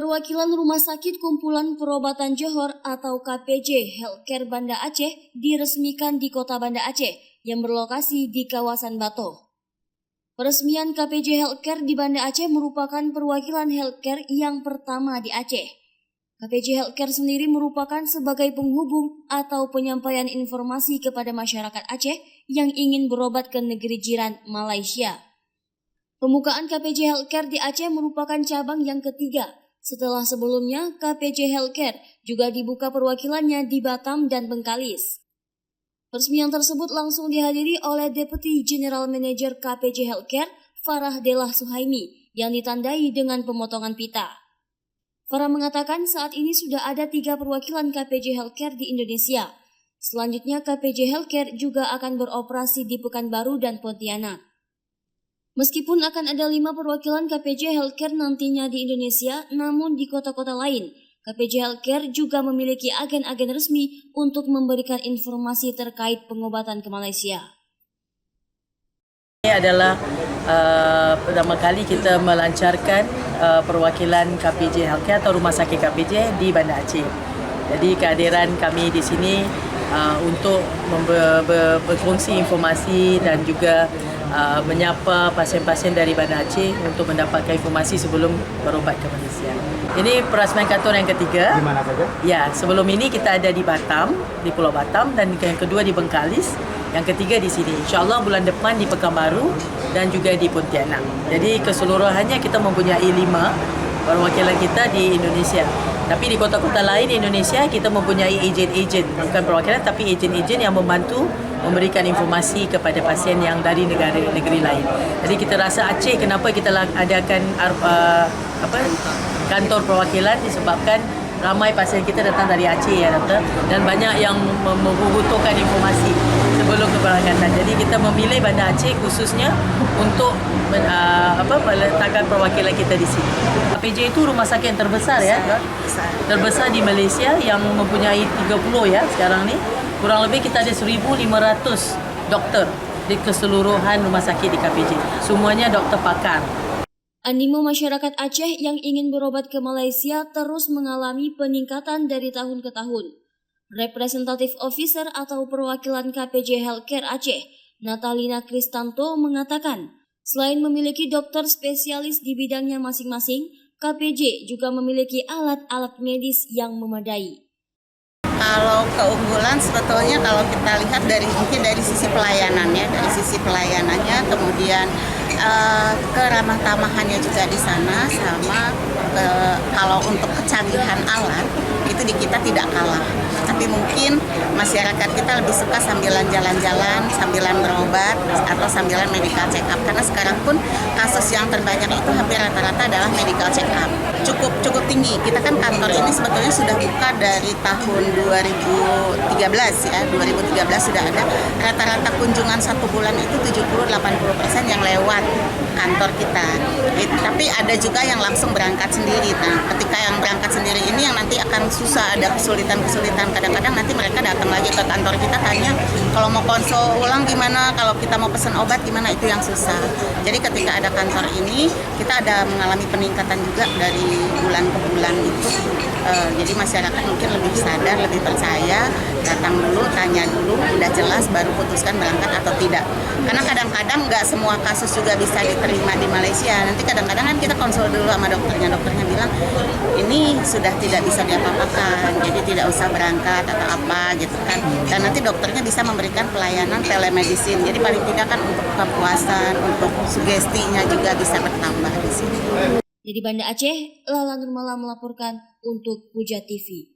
Perwakilan Rumah Sakit Kumpulan Perobatan Johor atau KPJ Healthcare Banda Aceh diresmikan di Kota Banda Aceh yang berlokasi di kawasan Bato. Peresmian KPJ Healthcare di Banda Aceh merupakan perwakilan healthcare yang pertama di Aceh. KPJ Healthcare sendiri merupakan sebagai penghubung atau penyampaian informasi kepada masyarakat Aceh yang ingin berobat ke negeri jiran Malaysia. Pembukaan KPJ Healthcare di Aceh merupakan cabang yang ketiga. Setelah sebelumnya, KPJ Healthcare juga dibuka perwakilannya di Batam dan Bengkalis. Peresmian tersebut langsung dihadiri oleh Deputi General Manager KPJ Healthcare, Farah Delah Suhaimi, yang ditandai dengan pemotongan pita. Farah mengatakan saat ini sudah ada 3 perwakilan KPJ Healthcare di Indonesia. Selanjutnya KPJ Healthcare juga akan beroperasi di Pekanbaru dan Pontianak. Meskipun akan ada 5 perwakilan KPJ Healthcare nantinya di Indonesia, namun di kota-kota lain, KPJ Healthcare juga memiliki agen-agen resmi untuk memberikan informasi terkait pengobatan ke Malaysia. Ini adalah pertama kali kita melancarkan perwakilan KPJ Healthcare atau Rumah Sakit KPJ di Banda Aceh. Jadi kehadiran kami di sini untuk berkongsi informasi dan juga menyapa pasien-pasien dari Banda Aceh untuk mendapatkan informasi sebelum berobat ke Malaysia. Ini peresmian kantor yang ketiga. Di mana saja? Ya, sebelum ini kita ada di Batam, di Pulau Batam, dan yang kedua di Bengkalis, yang ketiga di sini. InsyaAllah bulan depan di Pekanbaru dan juga di Pontianak. Jadi keseluruhannya kita mempunyai 5 perwakilan kita di Indonesia. Tapi di kota-kota lain di Indonesia kita mempunyai ejen-ejen, bukan perwakilan tapi ejen-ejen yang membantu memberikan informasi kepada pasien yang dari negeri lain. Jadi kita rasa Aceh kenapa kita adakan kantor perwakilan disebabkan ramai pasien kita datang dari Aceh ya doktor, dan banyak yang membutuhkan informasi sebelum keberangkatan. Jadi kita memilih Banda Aceh khususnya untuk meletakkan perwakilan kita di sini. KPJ itu rumah sakit yang terbesar ya, terbesar di Malaysia yang mempunyai 30 ya sekarang ni. Kurang lebih kita ada 1,500 doktor di keseluruhan rumah sakit di KPJ. Semuanya doktor pakar. Animo masyarakat Aceh yang ingin berobat ke Malaysia terus mengalami peningkatan dari tahun ke tahun. Representative Officer atau perwakilan KPJ Healthcare Aceh, Natalina Kristanto mengatakan, selain memiliki dokter spesialis di bidangnya masing-masing, KPJ juga memiliki alat-alat medis yang memadai. Kalau keunggulan sebetulnya kalau kita lihat mungkin dari sisi pelayanannya, kemudian keramah tamahannya juga di sana, sama kalau untuk kecanggihan alat itu di kita tidak kalah. Tapi mungkin masyarakat kita lebih suka sambilan jalan-jalan, sambilan berobat, atau sambilan medical check up. Karena sekarang pun kasus yang terbanyak itu hampir rata-rata adalah medical check up. Cukup tinggi. Kita kan kantor ini sebetulnya sudah buka dari tahun 2013 ya. 2013 sudah ada. Rata-rata kunjungan 1 bulan itu 70-80% yang lewat kantor kita. Tapi ada juga yang langsung berangkat sendiri. Nah, ketika yang berangkat sendiri ini yang nanti akan susah, ada kesulitan. Kadang-kadang nanti mereka datang lagi ke kantor kita tanya kalau mau konsul ulang gimana, kalau kita mau pesan obat gimana, itu yang susah. Jadi ketika ada kantor ini kita ada mengalami peningkatan juga dari bulan ke bulan itu. Jadi masyarakat mungkin lebih sadar, lebih percaya, datang dulu, tanya dulu, udah jelas baru putuskan berangkat atau tidak. Karena kadang-kadang nggak semua kasus juga bisa diterima di Malaysia. Nanti kadang-kadang kan kita konsul dulu sama dokternya bilang ini sudah tidak bisa diapa-apakan, jadi tidak usah berangkat atau apa gitu kan. Dan nanti dokternya bisa memberikan pelayanan telemedicine. Jadi paling tidak kan untuk kepuasan, untuk sugestinya juga bisa bertambah di sini. Dari Banda Aceh, Lala Nurmala melaporkan untuk Puja TV.